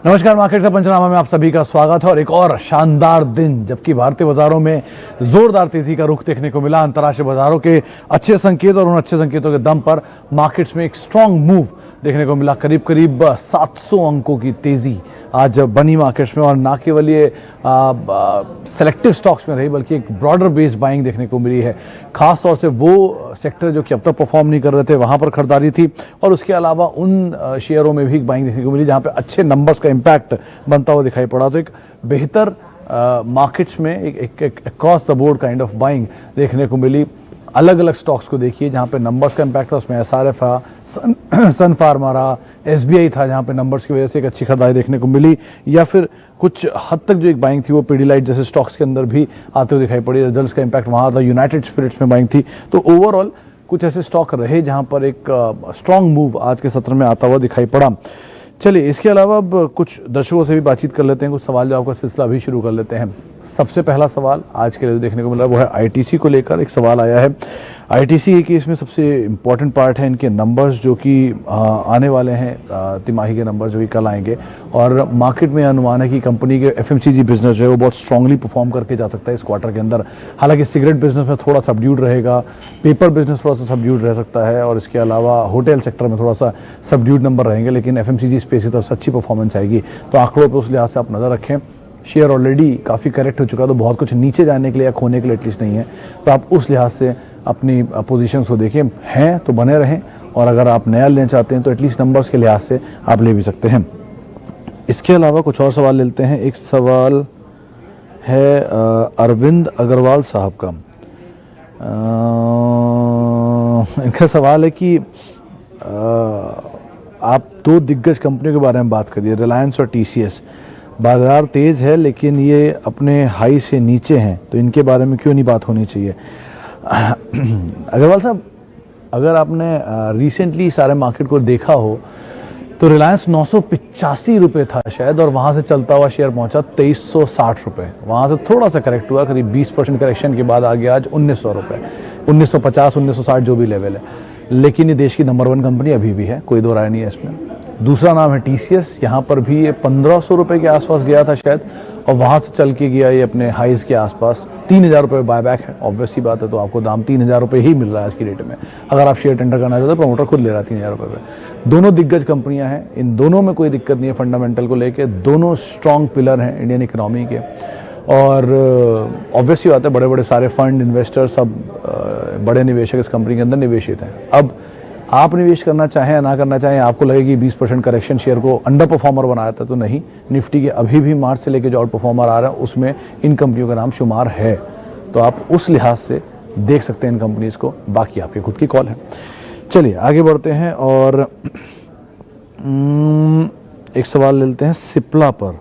नमस्कार, मार्केट से पंचनामा में आप सभी का स्वागत है और एक और शानदार दिन, जबकि भारतीय बाजारों में जोरदार तेजी का रुख देखने को मिला। अंतर्राष्ट्रीय बाजारों के अच्छे संकेत और उन अच्छे संकेतों के दम पर मार्केट्स में एक स्ट्रांग मूव देखने को मिला। करीब करीब 700 अंकों की तेजी आज बनी मार्केट्स में, और ना केवल ये सेलेक्टिव स्टॉक्स में रही बल्कि एक ब्रॉडर बेस्ड बाइंग देखने को मिली है। खास तौर से वो सेक्टर जो कि अब तक परफॉर्म नहीं कर रहे थे वहां पर खरीदारी थी, और उसके अलावा उन शेयरों में भी बाइंग देखने को मिली जहां पे अच्छे नंबर्स का इम्पैक्ट बनता हुआ दिखाई पड़ा। तो एक बेहतर मार्केट्स में एक across the board kind of buying देखने को मिली। अलग अलग स्टॉक्स को देखिए जहां पे नंबर्स का इम्पैक्ट था, उसमें एसआरएफ था, सन फार्मा रहा, एसबीआई था जहां पे नंबर्स की वजह से एक अच्छी खरीदारी देखने को मिली, या फिर कुछ हद तक जो एक बाइंग थी वो पीडीलाइट जैसे स्टॉक्स के अंदर भी आते हुए दिखाई पड़ी। रिजल्ट्स का इम्पैक्ट वहां था, यूनाइटेड स्पिरिट्स में बाइंग थी। तो ओवरऑल कुछ ऐसे स्टॉक रहे जहां पर एक स्ट्रांग मूव आज के सत्र में आता हुआ दिखाई पड़ा। चलिए, इसके अलावा अब कुछ दर्शकों से भी बातचीत कर लेते हैं, कुछ सवाल जवाब का सिलसिला भी शुरू कर लेते हैं। सबसे पहला सवाल आज के लिए देखने को मिला वो है आईटीसी को लेकर। एक सवाल आया है, आईटीसी के इसमें सबसे इम्पॉर्टेंट पार्ट है इनके नंबर्स जो कि आने वाले हैं, तिमाही के नंबर्स जो कि कल आएंगे, और मार्केट में अनुमान है कि कंपनी के एफएमसीजी बिजनेस जो है वो बहुत स्ट्रांगली परफॉर्म करके जा सकता है इस क्वार्टर के अंदर। हालांकि सिगरेट बिजनेस में थोड़ा सबड्यूड रहेगा, पेपर बिजनेस थोड़ा सा सबड्यूड रह सकता है, और इसके अलावा होटल सेक्टर में थोड़ा सा सबड्यूड नंबर रहेंगे, लेकिन एफएमसीजी स्पेस की तरफ से अच्छी परफॉर्मेंस आएगी। तो आंकड़ों पर उस लिहाज से आप नजर रखें। शेयर ऑलरेडी काफ़ी करेक्ट हो चुका है, तो बहुत कुछ नीचे जाने के लिए या खोने के लिए एटलीस्ट नहीं है। तो आप उस लिहाज से अपनी पोजीशंस को देखिए, हैं तो बने रहें, और अगर आप नया लेना चाहते हैं तो एटलीस्ट नंबर्स के लिहाज से आप ले भी सकते हैं। इसके अलावा कुछ और सवाल लेते हैं। एक सवाल है अरविंद अग्रवाल साहब का। इनका सवाल है कि आप दो दिग्गज कंपनियों के बारे में बात करिए, रिलायंस और टीसीएस। बाजार तेज है लेकिन ये अपने हाई से नीचे हैं, तो इनके बारे में क्यों नहीं बात होनी चाहिए? अग्रवाल साहब, अगर आपने रिसेंटली सारे मार्केट को देखा हो तो रिलायंस 985 रुपये था शायद, और वहाँ से चलता हुआ शेयर पहुँचा 2360 रुपये। वहाँ से थोड़ा सा करेक्ट हुआ, करीब 20% करेक्शन के बाद आ गया आज 1900 रुपये, 1950 1960 जो भी लेवल है। लेकिन ये देश की नंबर 1 कंपनी अभी भी है, कोई दो राय नहीं है इसमें। दूसरा नाम है टीसीएस, यहाँ पर भी ये 1500 रुपये के आसपास गया था शायद, और वहाँ से चल के गया ये अपने हाइज के आसपास। 3000 रुपये बायबैक है, ऑब्वियस सी बात है, तो आपको दाम 3000 रुपये ही मिल रहा है आज की डेट में। अगर आप शेयर टेंडर करना चाहते हो, प्रमोटर खुद ले रहा है 3000 रुपये पे। दोनों दिग्गज कंपनियां हैं, इन दोनों में कोई दिक्कत नहीं है फंडामेंटल को लेके। दोनों स्ट्रॉन्ग पिलर हैं इंडियन इकोनॉमी के, और ऑब्वियस सी बात है बड़े बड़े सारे फंड इन्वेस्टर सब बड़े निवेशक इस कंपनी के अंदर निवेशित हैं। अब आप निवेश करना चाहें या ना करना चाहें, आपको लगे कि 20% करेक्शन शेयर को अंडर परफॉर्मर बनाया था, तो नहीं। निफ्टी के अभी भी मार्च से लेके जो आउट परफॉर्मर आ रहा है उसमें इन कंपनियों का नाम शुमार है, तो आप उस लिहाज से देख सकते हैं इन कंपनीज को। बाकी आपकी खुद की कॉल है। चलिए आगे बढ़ते हैं, और एक सवाल लेते हैं सिप्ला पर।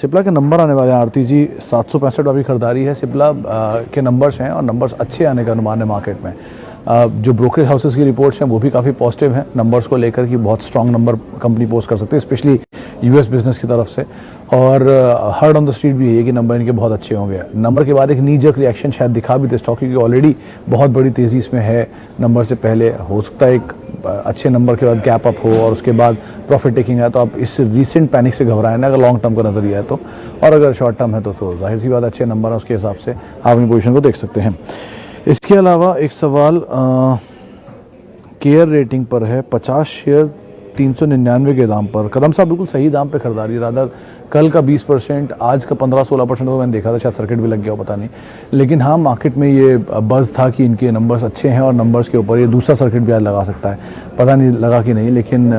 सिप्ला के नंबर आने वाले हैं आरती जी, 765 अभी खरीदारी है। सिप्ला के नंबर्स हैं और नंबर्स अच्छे आने का अनुमान है मार्केट में। जो ब्रोकरेज हाउसेस की रिपोर्ट्स हैं वो भी काफ़ी पॉजिटिव हैं नंबर्स को लेकर, कि बहुत स्ट्रांग नंबर कंपनी पोस्ट कर सकती है, स्पेशली यूएस बिजनेस की तरफ से। और हर्ड ऑन द स्ट्रीट भी है कि नंबर इनके बहुत अच्छे होंगे। नंबर के बाद एक नी जर्क रिएक्शन शायद दिखा भी दे स्टॉक, क्योंकि ऑलरेडी बहुत बड़ी तेज़ी इसमें है। नंबर से पहले हो सकता है एक अच्छे नंबर के बाद गैप अप हो और उसके बाद प्रॉफिट टेकिंग है, तो आप इस रीसेंट पैनिक से घबराएं ना, अगर लॉन्ग टर्म का नजरिया है तो। और अगर शॉर्ट टर्म है तो जाहिर सी बात अच्छे नंबर है, उसके हिसाब से आप अपनी पोजीशन को देख सकते हैं। इसके अलावा एक सवाल केयर रेटिंग पर है, 50 शेयर 399 के दाम पर। कदम साहब बिल्कुल सही दाम पे खरीदारी, रादर कल का 20%, आज का 15-16% तो मैंने देखा था, शायद सर्किट भी लग गया हो, पता नहीं। लेकिन हाँ, मार्केट में ये बज़ था कि इनके नंबर्स अच्छे हैं और नंबर्स के ऊपर ये दूसरा सर्किट भी आज लगा सकता है, पता नहीं लगा कि नहीं। लेकिन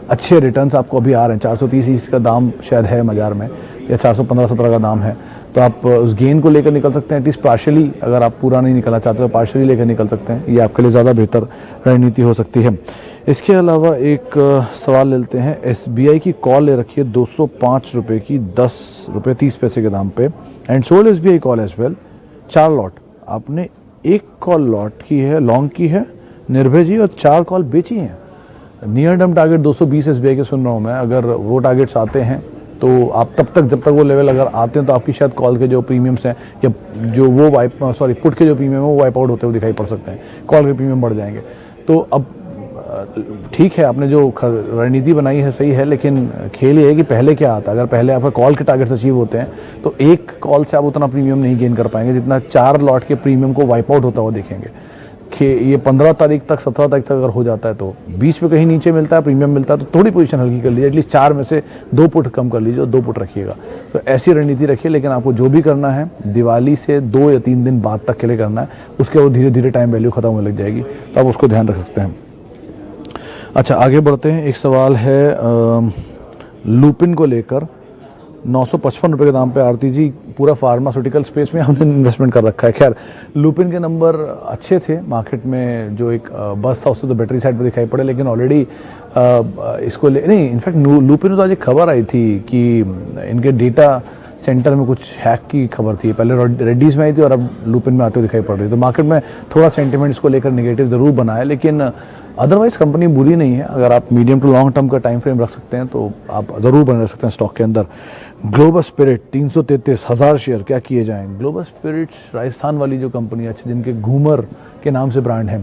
अच्छे रिटर्न्स आपको अभी आ रहे हैं। 430 का दाम शायद है बाजार में, या 415-17 का दाम है, तो आप उस गेन को लेकर निकल सकते हैं एटलीस्ट पार्शली। अगर आप पूरा नहीं निकलना चाहते तो पार्शली लेकर निकल सकते हैं, ये आपके लिए ज़्यादा बेहतर रणनीति हो सकती है। इसके अलावा एक सवाल लेते हैं। एसबीआई की कॉल ले रखी है 205 रुपये की, 10 रुपये 30 पैसे के दाम पे, and sold SBI call as well, 4 lot. आपने एक कॉल लॉट की है, लॉन्ग की है निर्भय जी, और 4 कॉल बेची हैं। नियर टर्म टारगेट 220 एसबीआई के सुन रहा हूँ मैं। अगर वो टारगेट्स आते हैं तो आप तब तक, जब तक वो लेवल अगर आते हैं, तो आपकी शायद कॉल के जो प्रीमियम्स हैं, या जो वो पुट के जो प्रीमियम है वो वाइप आउट होते हुए दिखाई पड़ सकते हैं, कॉल के प्रीमियम बढ़ जाएंगे। तो अब ठीक है, आपने जो रणनीति बनाई है सही है, लेकिन खेल ये है कि पहले क्या आता है। अगर पहले आपका कॉल के टारगेट्स अचीव होते हैं तो एक कॉल से आप उतना प्रीमियम नहीं गेन कर पाएंगे जितना 4 लॉट के प्रीमियम को वाइप आउट होता हुआ देखेंगे। ये 15 तारीख तक 17 तारीख तक अगर हो जाता है तो बीच में कहीं नीचे मिलता है, प्रीमियम मिलता है, तो थोड़ी पोजीशन हल्की कर लीजिए, एटलीस्ट 4 में से 2 पुट कम कर लीजिए और 2 पुट रखिएगा। तो ऐसी रणनीति रखिए, लेकिन आपको जो भी करना है दिवाली से 2 या 3 दिन बाद तक के लिए करना है, उसके बाद धीरे धीरे टाइम वैल्यू खत्म होने लग जाएगी, तो आप उसको ध्यान रख सकते हैं। अच्छा, आगे बढ़ते हैं। एक सवाल है लुपिन को लेकर, 955 रुपये के दाम पे आरती जी, पूरा फार्मास्यूटिकल स्पेस में हमने इन्वेस्टमेंट कर रखा है। खैर, लुपिन के नंबर अच्छे थे मार्केट में, जो एक बस था उससे तो बैटरी साइड पे दिखाई पड़े, लेकिन ऑलरेडी इसको नहीं, इनफैक्ट लुपिन में तो आज एक खबर आई थी कि इनके डेटा सेंटर में कुछ हैक की खबर थी, पहले रेड्डीज में आई थी और अब लुपिन में आते हुए दिखाई पड़ रही है। तो मार्केट में थोड़ा सेंटिमेंट इसको लेकर नेगेटिव ज़रूर बना है, लेकिन अदरवाइज कंपनी बुरी नहीं है। अगर आप मीडियम टू लॉन्ग टर्म का टाइम फ्रेम रख सकते हैं तो आप ज़रूर बने रह सकते हैं स्टॉक के अंदर। ग्लोबल स्पिरिट 333,000 शेयर, क्या किए जाएँ? ग्लोबल स्पिरिट राजस्थान वाली जो कंपनी अच्छी, जिनके घूमर के नाम से ब्रांड है,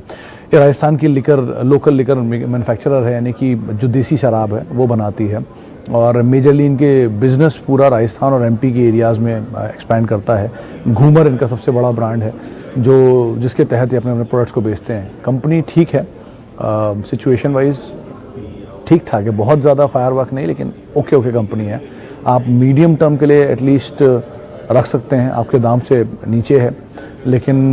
ये राजस्थान की लोकल लिकर मैन्युफैक्चरर है, यानी कि जो देसी शराब है वो बनाती है, और मेजरली इनके बिजनेस पूरा राजस्थान और एमपी के एरियाज़ में एक्सपैंड करता है। घूमर इनका सबसे बड़ा ब्रांड है जो जिसके तहत ये अपने अपने प्रोडक्ट्स को बेचते हैं। कंपनी ठीक है, सिचुएशन वाइज ठीक ठाक है, बहुत ज़्यादा फायरवर्क नहीं, लेकिन ओके कंपनी है। आप मीडियम टर्म के लिए एटलीस्ट रख सकते हैं, आपके दाम से नीचे है, लेकिन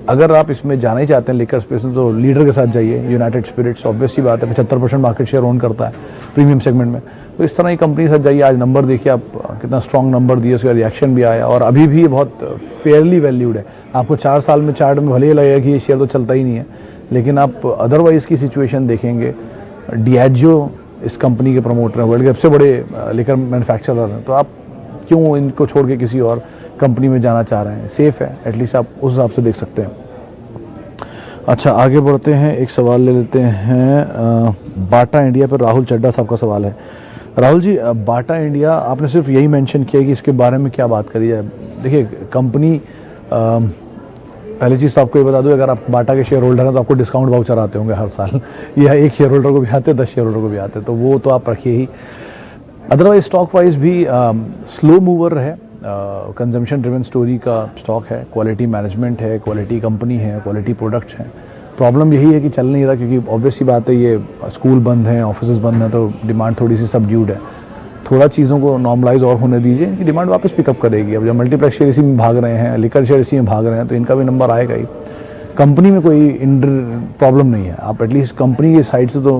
अगर आप इसमें जाना ही चाहते हैं लिकर स्पेस में, तो लीडर के साथ जाइए। यूनाइटेड स्पिरिट्स ऑब्वियस सी बात है, 75% मार्केट शेयर ओन करता है प्रीमियम सेगमेंट में, तो इस तरह की कंपनी के साथ जाइए। आज नंबर देखिए आप, कितना स्ट्रॉन्ग नंबर दिए, उसका रिएक्शन भी आया, और अभी भी ये बहुत फेयरली वैल्यूड है। आपको 4 साल में चार्ट में भले ही लगेगा कि ये शेयर तो चलता ही नहीं है, लेकिन आप अदरवाइज की सिचुएशन देखेंगे। डियाजो इस कंपनी के प्रमोटर हैं, वर्ल्ड के सबसे बड़े लिकर मैन्युफैक्चरर हैं, तो आप क्यों इनको छोड़ के किसी और कंपनी में जाना चाह रहे हैं? सेफ है, एटलीस्ट आप उस हिसाब से देख सकते हैं। अच्छा, आगे बढ़ते हैं। एक सवाल ले लेते हैं बाटा इंडिया पर, राहुल चड्डा साहब का सवाल है। राहुल जी, बाटा इंडिया आपने सिर्फ यही मेंशन किया कि इसके बारे में क्या बात करी जाए। देखिए, कंपनी पहली चीज़ तो आपको ये बता दूं, अगर आप बाटा के शेयर होल्डर हैं तो आपको डिस्काउंट वाउचर आते होंगे हर साल, या एक शेयर होल्डर को भी आते, 10 शेयर होल्डर को भी आते, तो वो तो आप रखिए ही। अदरवाइज स्टॉक वाइज भी स्लो मूवर है, कंजम्पशन ड्रिवन स्टोरी का स्टॉक है, क्वालिटी मैनेजमेंट है, क्वालिटी कंपनी है, क्वालिटी प्रोडक्ट्स हैं। प्रॉब्लम यही है कि चल नहीं रहा, क्योंकि ऑब्वियस सी बात है, ये स्कूल बंद हैं, ऑफिस बंद हैं, तो डिमांड थोड़ी सी सबड्यूड है। थोड़ा चीज़ों को नॉर्मलाइज और होने दीजिए कि डिमांड वापस पिकअप करेगी। अब जब मल्टीप्लेक्स शेयर इसी में भाग रहे हैं, लिकर शेयर इसी में भाग रहे हैं, तो इनका भी नंबर आएगा ही। कंपनी में कोई प्रॉब्लम नहीं है, आप एटलीस्ट कंपनी की साइड से तो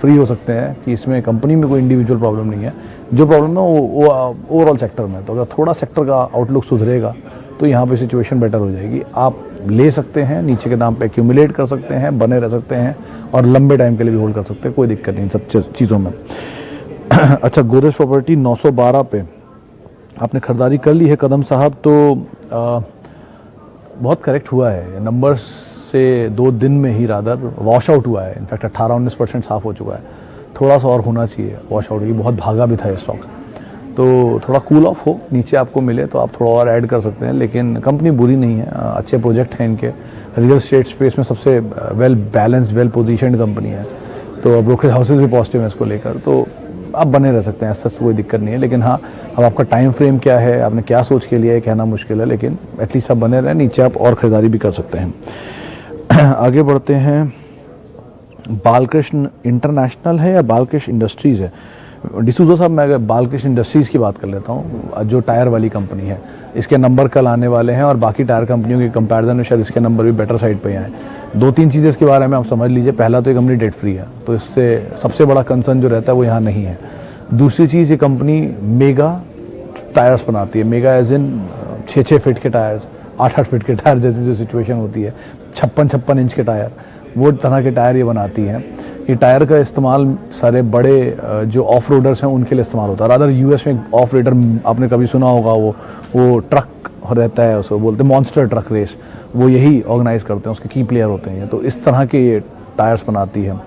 फ्री हो सकते हैं कि इसमें कंपनी में कोई इंडिविजुअल प्रॉब्लम नहीं है। जो प्रॉब्लम है वो ओवरऑल सेक्टर में, तो अगर थोड़ा सेक्टर का आउटलुक सुधरेगा तो यहाँ पे सिचुएशन बेटर हो जाएगी। आप ले सकते हैं, नीचे के दाम पे एक्यूमुलेट कर सकते हैं, बने रह सकते हैं, और लंबे टाइम के लिए भी होल्ड कर सकते हैं, कोई दिक्कत नहीं सब चीज़ों में। अच्छा, गोदरेज प्रॉपर्टी 912 पे आपने खरीदारी कर ली है कदम साहब, तो बहुत करेक्ट हुआ है, नंबर्स से 2 दिन में ही रादर वॉश आउट हुआ है। इनफैक्ट 18-19% साफ हो चुका है, थोड़ा सा और होना चाहिए वॉश आउट, बहुत भागा भी था ये स्टॉक, तो थोड़ा कूल ऑफ हो, नीचे आपको मिले तो आप थोड़ा और ऐड कर सकते हैं। लेकिन कंपनी बुरी नहीं है, अच्छे प्रोजेक्ट हैं इनके, रियल एस्टेट स्पेस में सबसे well balance, well positioned company है, तो ब्रोकरेज हाउसेज भी पॉजिटिव है इसको लेकर, तो आप बने रह सकते हैं, ऐसा कोई दिक्कत नहीं है। लेकिन हाँ, अब आपका टाइम फ्रेम क्या है, आपने क्या सोच के लिया है, कहना मुश्किल है, लेकिन एटलीस्ट आप बने रहें, नीचे आप और खरीदारी भी कर सकते हैं। आगे बढ़ते हैं। बालकृष्ण इंटरनेशनल है या बालकृष्ण इंडस्ट्रीज़ है? डिसूजा साहब, मैं अगर बालकृष्ण इंडस्ट्रीज़ की बात कर लेता हूँ, जो टायर वाली कंपनी है, इसके नंबर कल आने वाले हैं, और बाकी टायर कंपनियों के कंपैरिजन में शायद इसके नंबर भी बेटर साइड पे ही आए। 2-3 चीज़ें इसके बारे में आप समझ लीजिए। पहला तो ये कंपनी डेट फ्री है, तो इससे सबसे बड़ा कंसर्न जो रहता है वो यहाँ नहीं है। दूसरी चीज़, ये कंपनी मेगा टायर्स बनाती है, मेगा एज इन 6-6 फीट के टायर्स, 8-8 फीट के टायर जैसी जो सिचुएशन होती है, 56-56 इंच के टायर, वो तरह के टायर ये बनाती हैं। ये टायर का इस्तेमाल सारे बड़े जो ऑफ रोडर्स हैं उनके लिए इस्तेमाल होता है। अदर यूएस में ऑफ रोडर आपने कभी सुना होगा, वो ट्रक रहता है, उसको बोलते हैं मॉन्स्टर ट्रक रेस, वो यही ऑर्गेनाइज करते हैं, उसके की प्लेयर होते हैं। तो इस तरह के ये टायर्स बनाती है।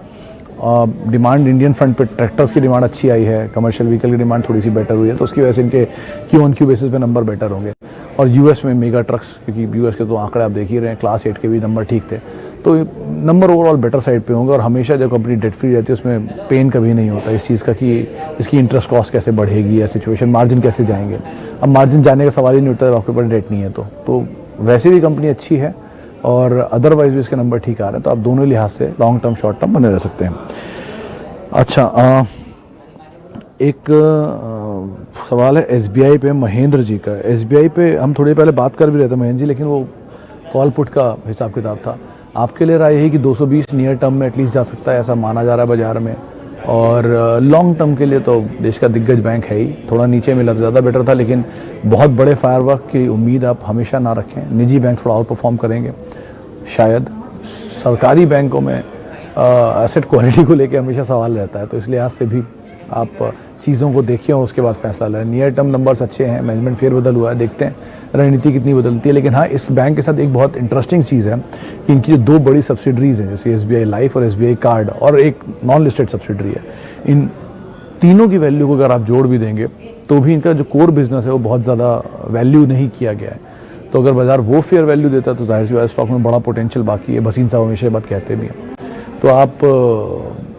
डिमांड इंडियन फ्रंट पे ट्रैक्टर्स की डिमांड अच्छी आई है, कमर्शियल व्हीकल की डिमांड थोड़ी सी बेटर हुई है, तो उसकी वजह से इनके Q-on-Q बेसिस पे नंबर बेटर होंगे। और यूएस में मेगा ट्रक्स, क्योंकि यूएस के तो आंकड़े आप देख ही रहे हैं, क्लास 8 के भी नंबर ठीक थे, तो नंबर ओवरऑल बेटर साइड पे होंगे। और हमेशा जब कंपनी डेट फ्री रहती है उसमें पेन कभी नहीं होता इस चीज़ का कि इसकी इंटरेस्ट कॉस्ट कैसे बढ़ेगी या सिचुएशन मार्जिन कैसे जाएंगे। अब मार्जिन जाने का सवाल ही नहीं उठता जब आपके पास डेट नहीं है। तो वैसे भी कंपनी अच्छी है और अदरवाइज भी इसके नंबर ठीक आ रहे हैं, तो आप दोनों लिहाज से लॉन्ग टर्म शॉर्ट टर्म बने रह सकते हैं। अच्छा, एक सवाल है SBI पे महेंद्र जी का। SBI पे हम थोड़ी पहले बात कर भी रहे थे महेंद्र जी, लेकिन वो कॉल पुट का हिसाब किताब था। आपके लिए राय यही कि 220 नियर टर्म में एटलीस्ट जा सकता है, ऐसा माना जा रहा है बाजार में। और लॉन्ग टर्म के लिए तो देश का दिग्गज बैंक है ही, थोड़ा नीचे मिला तो ज़्यादा बेटर था, लेकिन बहुत बड़े फायरवर्क की उम्मीद आप हमेशा ना रखें। निजी बैंक थोड़ा आउट परफॉर्म करेंगे शायद। सरकारी बैंकों में एसेट क्वालिटी को लेकर हमेशा सवाल रहता है, तो इसलिए आज से भी आप चीज़ों को देखिए और उसके बाद फैसला लें। नियर टर्म नंबर्स अच्छे हैं, मैनेजमेंट फेरबदल हुआ है, देखते हैं रणनीति कितनी बदलती है। लेकिन हाँ, इस बैंक के साथ एक बहुत इंटरेस्टिंग चीज़ है कि इनकी जो दो बड़ी सब्सिडरीज हैं जैसे SBI लाइफ और SBI कार्ड और एक नॉन लिस्टेड सब्सिडरी है, इन तीनों की वैल्यू को अगर आप जोड़ भी देंगे तो भी इनका जो कोर बिजनेस है वो बहुत ज़्यादा वैल्यू नहीं किया गया है। तो अगर बाजार वो फेयर वैल्यू देता है तो जाहिर सी बात स्टॉक में बड़ा पोटेंशियल बाकी है। भसीन साहब हमेशा बात कहते भी हैं। तो आप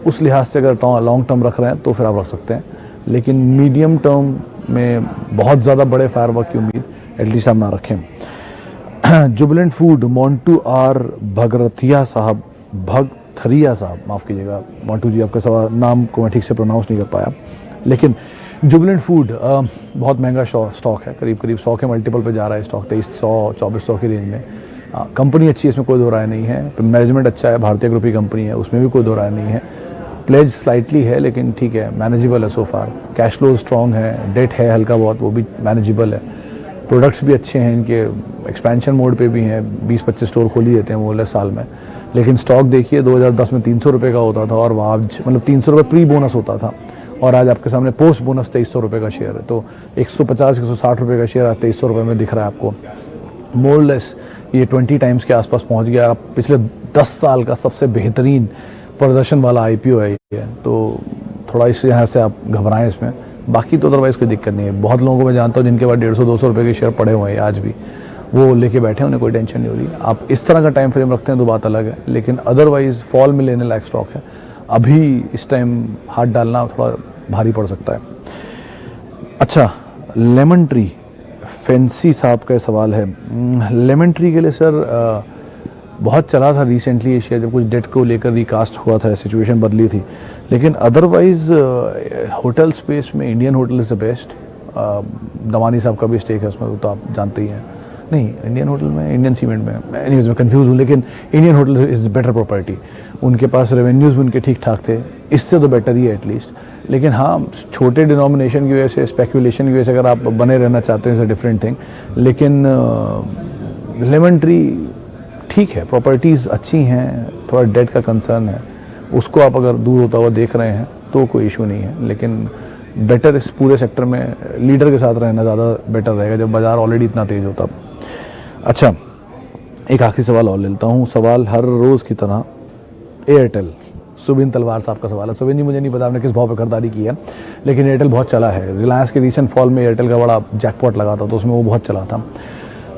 उस लिहाज से अगर लॉन्ग टर्म रख रहे हैं तो फिर आप रख सकते हैं, लेकिन मीडियम टर्म में बहुत ज़्यादा बड़े फायरवर्क की उम्मीद एटलीस्ट आप ना रखें। जुबिलेंट फूड मोंटू R भगरथिया साहब, भगथरिया साहब, माफ़ कीजिएगा मोंटू जी, आपका सवाल नाम को मैं ठीक से प्रोनाउंस नहीं कर पाया। लेकिन जुबिलेंट फूड बहुत महंगा स्टॉक है, करीब 100 के मल्टीपल पे जा रहा है स्टॉक, 2300-2400 की रेंज में। कंपनी अच्छी है, इसमें कोई दो राय नहीं है। मैनेजमेंट अच्छा है, भारतीय ग्रुप की कंपनी है, उसमें भी कोई दो राय नहीं है। प्लेज स्लाइटली है लेकिन ठीक है, मैनेजेबल है सो फार। कैश फ्लो स्ट्रॉन्ग है, डेट है हल्का बहुत, वो भी मैनेजेबल है। प्रोडक्ट्स भी अच्छे हैं इनके, एक्सपेंशन मोड पे भी हैं, 20-25 स्टोर खोल ही देते हैं वो साल में। लेकिन स्टॉक देखिए 2010 में 300 रुपये का होता था और वहाँ मतलब 300 रुपये प्री बोनस होता था, और आज आपके सामने पोस्ट बोनस 2300 रुपये का शेयर है। तो 150-160 रुपये का शेयर आज 2300 रुपये में दिख रहा है आपको। मोर लेस ये 20 टाइम्स के आसपास पहुँच गया। आप पिछले 10 साल का सबसे बेहतरीन प्रदर्शन वाला IPO है ये, तो थोड़ा इस यहाँ से आप घबराएं इसमें। बाकी तो अदरवाइज़ कोई दिक्कत नहीं है। बहुत लोगों को मैं जानता हूँ जिनके पास 150-200 रुपये के शेयर पड़े हुए हैं आज भी, वो लेके बैठे हैं, उन्हें कोई टेंशन नहीं हो रही। आप इस तरह का टाइम फ्रेम रखते हैं तो बात अलग है, लेकिन अदरवाइज़ फॉल में लेने लायक स्टॉक है। अभी इस टाइम हाथ डालना थोड़ा भारी पड़ सकता है। अच्छा, लेमन ट्री, फैंसी साहब का सवाल है। लेमन ट्री के लिए सर बहुत चला था रिसेंटली ये शेयर, जब कुछ डेट को लेकर रिकास्ट हुआ था, सिचुएशन बदली थी। लेकिन अदरवाइज होटल स्पेस में Indian hotel is the best. Damani साहब का भी स्टेक है उसमें, तो आप जानते ही हैं। नहीं, इंडियन होटल में, इंडियन सीमेंट में, एनीवेज मैं कंफ्यूज हूँ, लेकिन Indian hotel is better property. उनके पास रेवेन्यूज़ भी उनके ठीक ठाक थे, इससे तो बेटर ही है एटलीस्ट। लेकिन हाँ, छोटे डिनोमिनेशन की वजह से, स्पेकुलेशन की वजह से अगर आप बने रहना चाहते हैं, इज़ अ डिफरेंट थिंग। लेकिन लेमन ट्री ठीक है, प्रॉपर्टीज़ अच्छी हैं, थोड़ा डेट का कंसर्न है, उसको आप अगर दूर होता हुआ देख रहे हैं तो कोई इशू नहीं है। लेकिन बेटर इस पूरे सेक्टर में लीडर के साथ रहना ज़्यादा बेटर रहेगा जब बाज़ार ऑलरेडी इतना तेज़ होता। अच्छा, एक आखिरी सवाल और लेता हूँ। सवाल हर रोज़ की तरह एयरटेल, सुबिन तलवार साहब का सवाल है। सुबिन जी, मुझे नहीं पता आपने किस भाव पे खरीदारी की है, लेकिन एयरटेल बहुत चला है। रिलायंस के रिसेंट फॉल में एयरटेल का बड़ा जैकपॉट लगा था, तो उसमें वो बहुत चला था।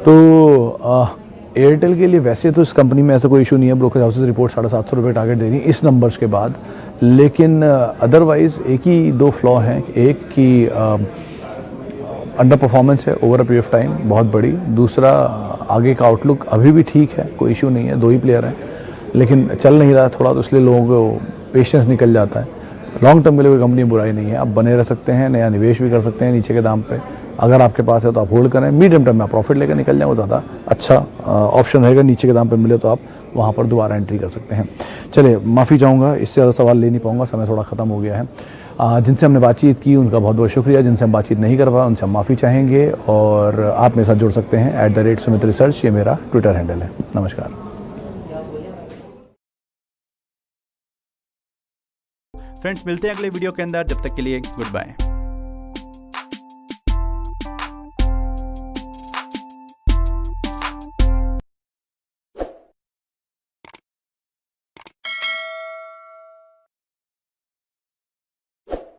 तो एयरटेल के लिए वैसे तो इस कंपनी में ऐसा कोई इशू नहीं है, ब्रोकर हाउसेस रिपोर्ट 750 रुपये टारगेट दे रही है इस नंबर्स के बाद। लेकिन अदरवाइज़ एक ही दो फ्लॉ हैं। एक की अंडर परफॉर्मेंस है over a period of time बहुत बड़ी। दूसरा, आगे का आउटलुक अभी भी ठीक है, कोई इशू नहीं है, दो ही प्लेयर हैं, लेकिन चल नहीं रहा थोड़ा, तो इसलिए लोगों को पेशेंस निकल जाता है। लॉन्ग टर्म के लिए कोई कंपनी बुराई नहीं है, आप बने रह सकते हैं, नया निवेश भी कर सकते हैं नीचे के दाम पे। अगर आपके पास है तो आप होल्ड करें, मीडियम टर्म में आप प्रॉफिट लेकर निकल जाएं, वो ज़्यादा अच्छा ऑप्शन रहेगा। नीचे के दाम पे मिले तो आप वहाँ पर दोबारा एंट्री कर सकते हैं। चलिए, माफ़ी चाहूँगा, इससे ज़्यादा सवाल ले नहीं पाऊँगा, समय थोड़ा ख़त्म हो गया है। जिनसे हमने बातचीत की उनका बहुत बहुत शुक्रिया, जिनसे हम बातचीत नहीं कर पाए उनसे हम माफ़ी चाहेंगे। और आप मेरे साथ जुड़ सकते हैं @सुमित रिसर्च, ये मेरा ट्विटर हैंडल है। नमस्कार। फ्रेंड्स, मिलते हैं अगले वीडियो के अंदर, जब तक के लिए गुड बाय।